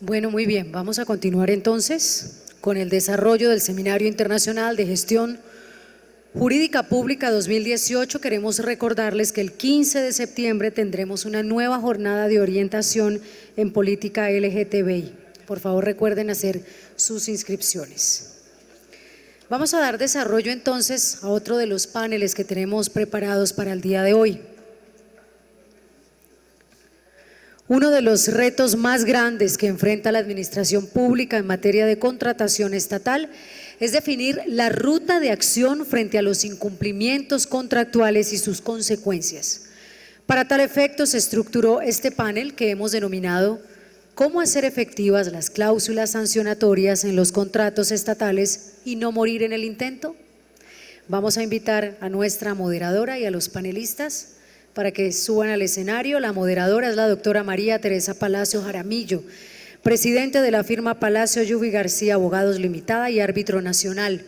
Bueno, muy bien. Vamos a continuar entonces con el desarrollo del Seminario Internacional de Gestión Jurídica Pública 2018. Queremos recordarles que el 15 de septiembre tendremos una nueva jornada de orientación en política LGTBI. Por favor, recuerden hacer sus inscripciones. Vamos a dar desarrollo entonces a otro de los paneles que tenemos preparados para el día de hoy. Uno de los retos más grandes que enfrenta la administración pública en materia de contratación estatal es definir la ruta de acción frente a los incumplimientos contractuales y sus consecuencias. Para tal efecto se estructuró este panel que hemos denominado ¿Cómo hacer efectivas las cláusulas sancionatorias en los contratos estatales y no morir en el intento? Vamos a invitar a nuestra moderadora y a los panelistas para que suban al escenario. La moderadora es la doctora María Teresa Palacio Jaramillo, presidente de la firma Palacio Yubi García Abogados Limitada y árbitro nacional.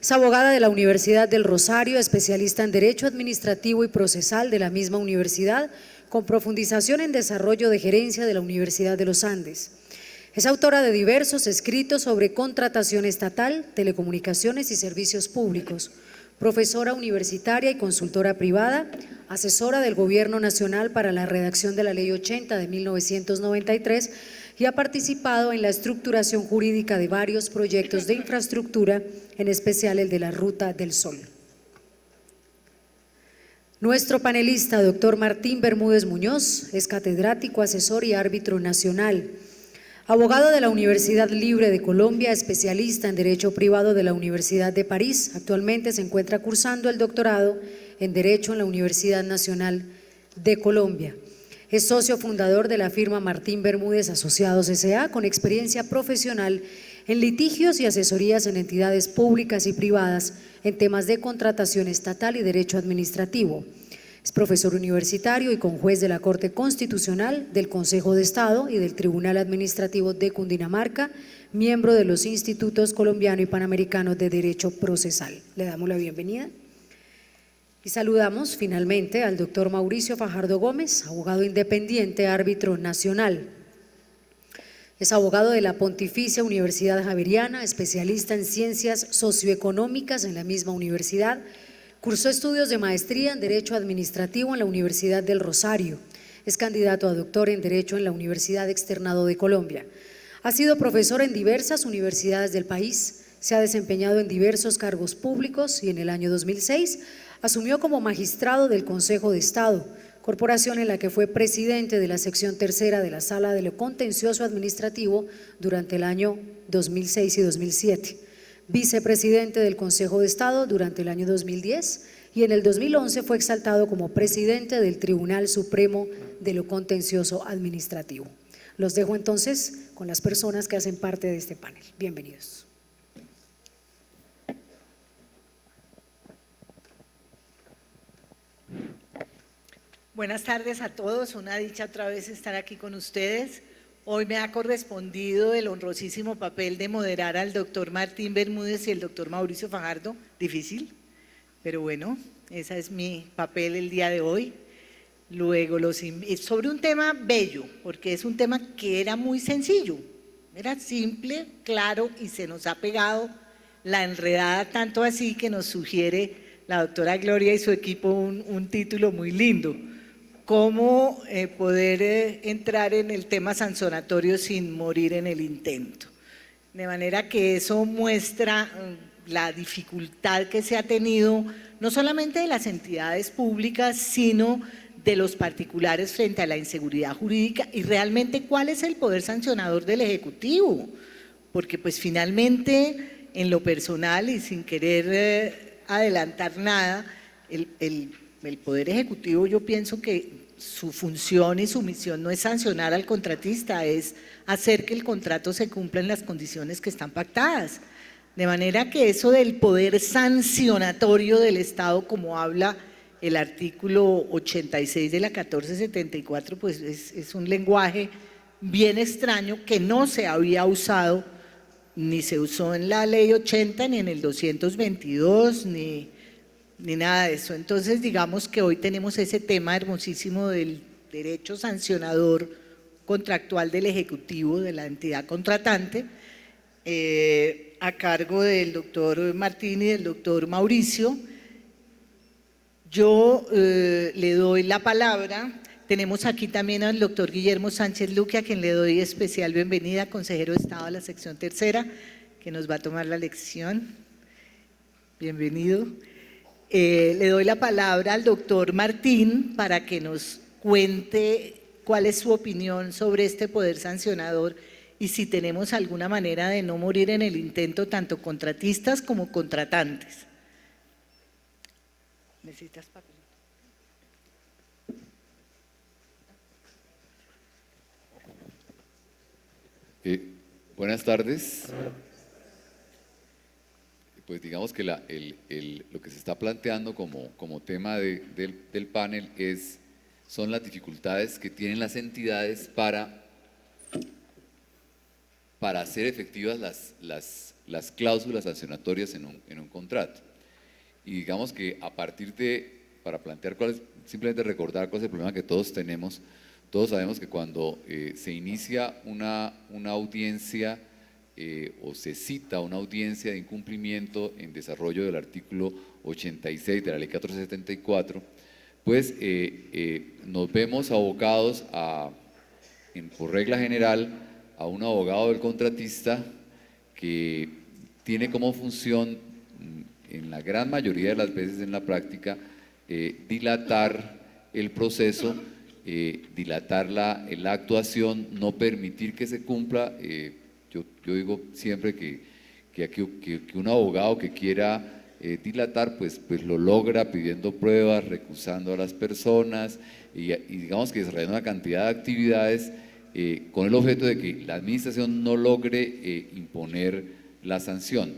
Es abogada de la Universidad del Rosario, especialista en Derecho Administrativo y Procesal de la misma universidad, con profundización en desarrollo de gerencia de la Universidad de los Andes. Es autora de diversos escritos sobre contratación estatal, telecomunicaciones y servicios públicos, profesora universitaria y consultora privada, asesora del Gobierno Nacional para la redacción de la Ley 80 de 1993 y ha participado en la estructuración jurídica de varios proyectos de infraestructura, en especial el de la Ruta del Sol. Nuestro panelista, doctor Martín Bermúdez Muñoz, es catedrático, asesor y árbitro nacional. Abogado de la Universidad Libre de Colombia, especialista en Derecho Privado de la Universidad de París. Actualmente se encuentra cursando el doctorado en Derecho en la Universidad Nacional de Colombia. Es socio fundador de la firma Martín Bermúdez Asociados S.A., con experiencia profesional en litigios y asesorías en entidades públicas y privadas en temas de contratación estatal y derecho administrativo. Es profesor universitario y conjuez de la Corte Constitucional, del Consejo de Estado y del Tribunal Administrativo de Cundinamarca, miembro de los Institutos Colombiano y Panamericano de Derecho Procesal. Le damos la bienvenida. Y saludamos finalmente al doctor Mauricio Fajardo Gómez, abogado independiente, árbitro nacional. Es abogado de la Pontificia Universidad Javeriana, especialista en ciencias socioeconómicas en la misma universidad. Cursó estudios de maestría en Derecho Administrativo en la Universidad del Rosario. Es candidato a doctor en Derecho en la Universidad Externado de Colombia. Ha sido profesor en diversas universidades del país. Se ha desempeñado en diversos cargos públicos y en el año 2006 asumió como magistrado del Consejo de Estado, corporación en la que fue presidente de la sección tercera de la Sala de lo Contencioso Administrativo durante el año 2006 y 2007. Vicepresidente del Consejo de Estado durante el año 2010 y en el 2011 fue exaltado como presidente del Tribunal Supremo de lo Contencioso Administrativo. Los dejo entonces con las personas que hacen parte de este panel. Bienvenidos. Buenas tardes a todos, una dicha otra vez estar aquí con ustedes. Hoy me ha correspondido el honrosísimo papel de moderar al doctor Martín Bermúdez y el doctor Mauricio Fajardo. Difícil, pero bueno, ese es mi papel el día de hoy. Luego, sobre un tema bello, porque es un tema que era muy sencillo, era simple, claro, y se nos ha pegado la enredada tanto así que nos sugiere la doctora Gloria y su equipo un título muy lindo. Cómo poder entrar en el tema sancionatorio sin morir en el intento. De manera que eso muestra la dificultad que se ha tenido, no solamente de las entidades públicas, sino de los particulares frente a la inseguridad jurídica y realmente cuál es el poder sancionador del Ejecutivo. Porque pues finalmente, en lo personal y sin querer adelantar nada, el Poder Ejecutivo, yo pienso que su función y su misión no es sancionar al contratista, es hacer que el contrato se cumpla en las condiciones que están pactadas. De manera que eso del poder sancionatorio del Estado, como habla el artículo 86 de la 1474, pues es un lenguaje bien extraño que no se había usado, ni se usó en la Ley 80, ni en el 222, ni nada de eso. Entonces, digamos que hoy tenemos ese tema hermosísimo del derecho sancionador contractual del Ejecutivo de la entidad contratante, a cargo del doctor Martín y del doctor Mauricio. Yo le doy la palabra. Tenemos aquí también al doctor Guillermo Sánchez Luque, a quien le doy especial bienvenida, consejero de Estado de la sección tercera, que nos va a tomar la lección. Bienvenido. Le doy la palabra al doctor Martín para que nos cuente cuál es su opinión sobre este poder sancionador y si tenemos alguna manera de no morir en el intento, tanto contratistas como contratantes. ¿Necesitas papel? Buenas tardes. Pues digamos que lo que se está planteando como tema del panel son las dificultades que tienen las entidades para hacer efectivas las cláusulas sancionatorias en un contrato. Y digamos que a partir para plantear simplemente recordar cuál es el problema que todos tenemos. Todos sabemos que cuando se inicia una audiencia o se cita una audiencia de incumplimiento en desarrollo del artículo 86 de la Ley 1474, pues nos vemos abocados por regla general, a un abogado del contratista que tiene como función, en la gran mayoría de las veces en la práctica, dilatar el proceso, dilatar la actuación, no permitir que se cumpla. Yo digo siempre que un abogado que quiera dilatar, pues lo logra pidiendo pruebas, recusando a las personas y digamos que desarrollando una cantidad de actividades con el objeto de que la administración no logre imponer la sanción.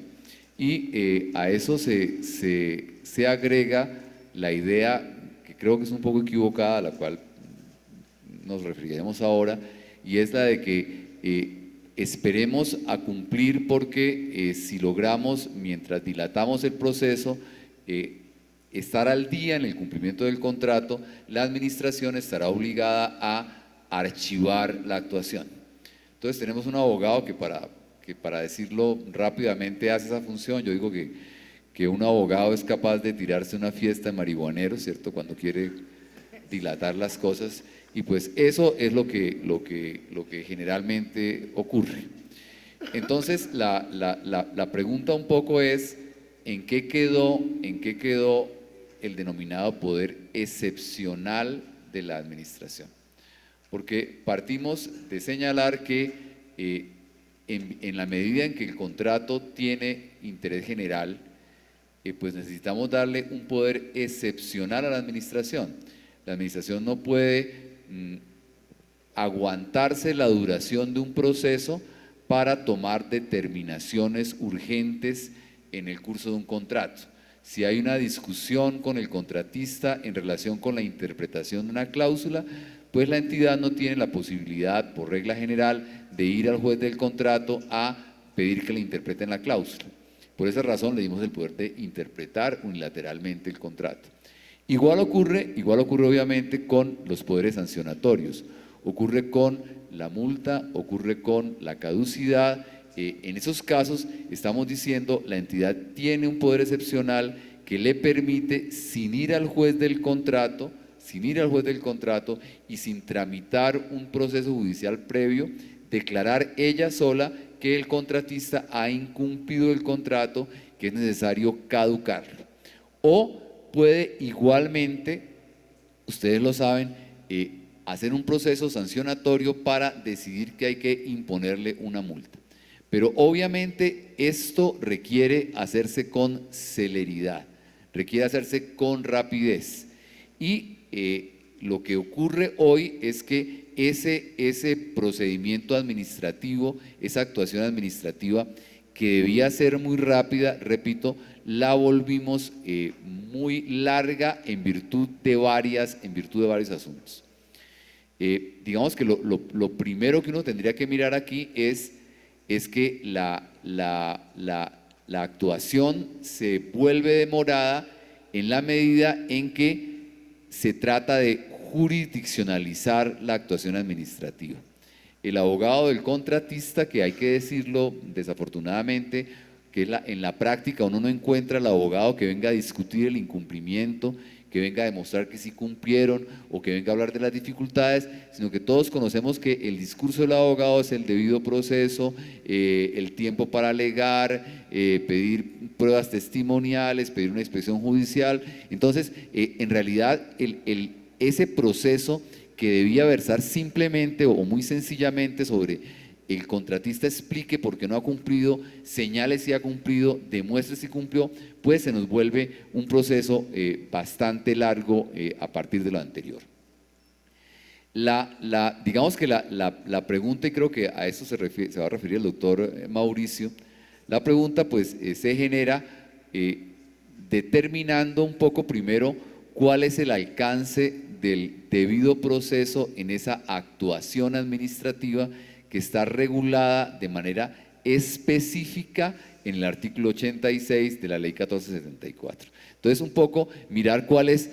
Y a eso se agrega la idea, que creo que es un poco equivocada, a la cual nos referiremos ahora, y es la de que esperemos a cumplir porque si logramos, mientras dilatamos el proceso, estar al día en el cumplimiento del contrato, la administración estará obligada a archivar la actuación. Entonces tenemos un abogado que para decirlo rápidamente hace esa función. Yo digo que un abogado es capaz de tirarse una fiesta de marihuaneros, ¿cierto?, cuando quiere dilatar las cosas. Y pues eso es lo que generalmente ocurre. Entonces la pregunta un poco es, ¿en qué quedó el denominado poder excepcional de la administración? Porque partimos de señalar que en la medida en que el contrato tiene interés general, pues necesitamos darle un poder excepcional a la administración. La administración no puede aguantarse la duración de un proceso para tomar determinaciones urgentes en el curso de un contrato. Si hay una discusión con el contratista en relación con la interpretación de una cláusula, pues la entidad no tiene la posibilidad, por regla general, de ir al juez del contrato a pedir que le interpreten la cláusula. Por esa razón le dimos el poder de interpretar unilateralmente el contrato. Igual ocurre obviamente con los poderes sancionatorios, ocurre con la multa, ocurre con la caducidad. En esos casos estamos diciendo la entidad tiene un poder excepcional que le permite, sin ir al juez del contrato y sin tramitar un proceso judicial previo, declarar ella sola que el contratista ha incumplido el contrato, que es necesario caducarlo. O puede igualmente, ustedes lo saben, hacer un proceso sancionatorio para decidir que hay que imponerle una multa. Pero obviamente esto requiere hacerse con celeridad, requiere hacerse con rapidez. Y lo que ocurre hoy es que ese procedimiento administrativo, esa actuación administrativa que debía ser muy rápida, repito, la volvimos muy larga en virtud de varios asuntos. Digamos que lo primero que uno tendría que mirar aquí es que la actuación se vuelve demorada en la medida en que se trata de jurisdiccionalizar la actuación administrativa. el abogado del contratista, que hay que decirlo desafortunadamente, que en la práctica uno no encuentra al abogado que venga a discutir el incumplimiento, que venga a demostrar que sí cumplieron o que venga a hablar de las dificultades, sino que todos conocemos que el discurso del abogado es el debido proceso, el tiempo para alegar, pedir pruebas testimoniales, pedir una inspección judicial. Entonces, en realidad, ese proceso que debía versar simplemente o muy sencillamente sobre el contratista explique por qué no ha cumplido, señale si ha cumplido, demuestre si cumplió, pues se nos vuelve un proceso bastante largo a partir de lo anterior. Digamos que la pregunta, y creo que a eso se va a referir el doctor Mauricio, la pregunta pues se genera determinando un poco primero cuál es el alcance del debido proceso en esa actuación administrativa que está regulada de manera específica en el artículo 86 de la ley 1474. Entonces, un poco mirar cuál es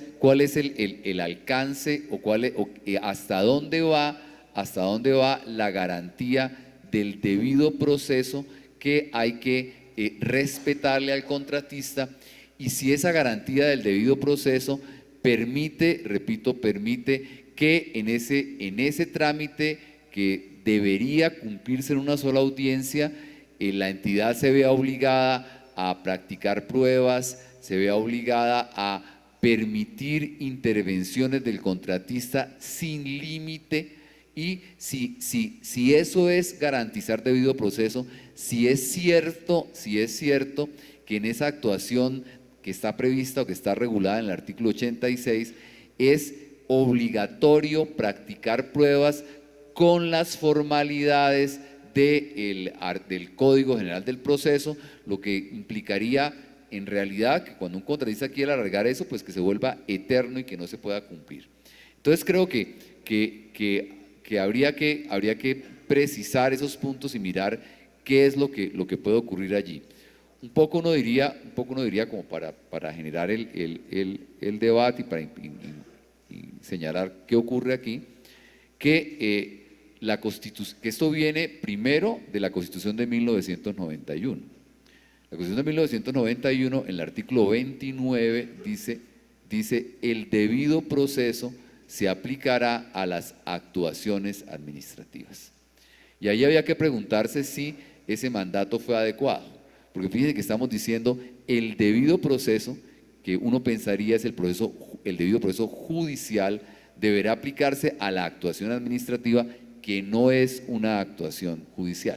el alcance o hasta dónde va la garantía del debido proceso que hay que respetarle al contratista, y si esa garantía del debido proceso permite, repito, permite que en ese trámite que debería cumplirse en una sola audiencia, la entidad se vea obligada a practicar pruebas, se vea obligada a permitir intervenciones del contratista sin límite. Y si eso es garantizar debido proceso, si es cierto que en esa actuación que está prevista o que está regulada en el artículo 86 es obligatorio practicar pruebas con las formalidades del Código General del Proceso, lo que implicaría en realidad que cuando un contratista quiera alargar eso, pues que se vuelva eterno y que no se pueda cumplir. Entonces creo que habría que precisar esos puntos y mirar qué es lo que puede ocurrir allí. Un poco uno diría como para generar el debate y para y señalar qué ocurre aquí, que esto viene primero de la Constitución de 1991. La Constitución de 1991, en el artículo 29, dice el debido proceso se aplicará a las actuaciones administrativas. Y ahí había que preguntarse si ese mandato fue adecuado, porque fíjense que estamos diciendo el debido proceso, que uno pensaría es el debido proceso judicial, deberá aplicarse a la actuación administrativa, que no es una actuación judicial.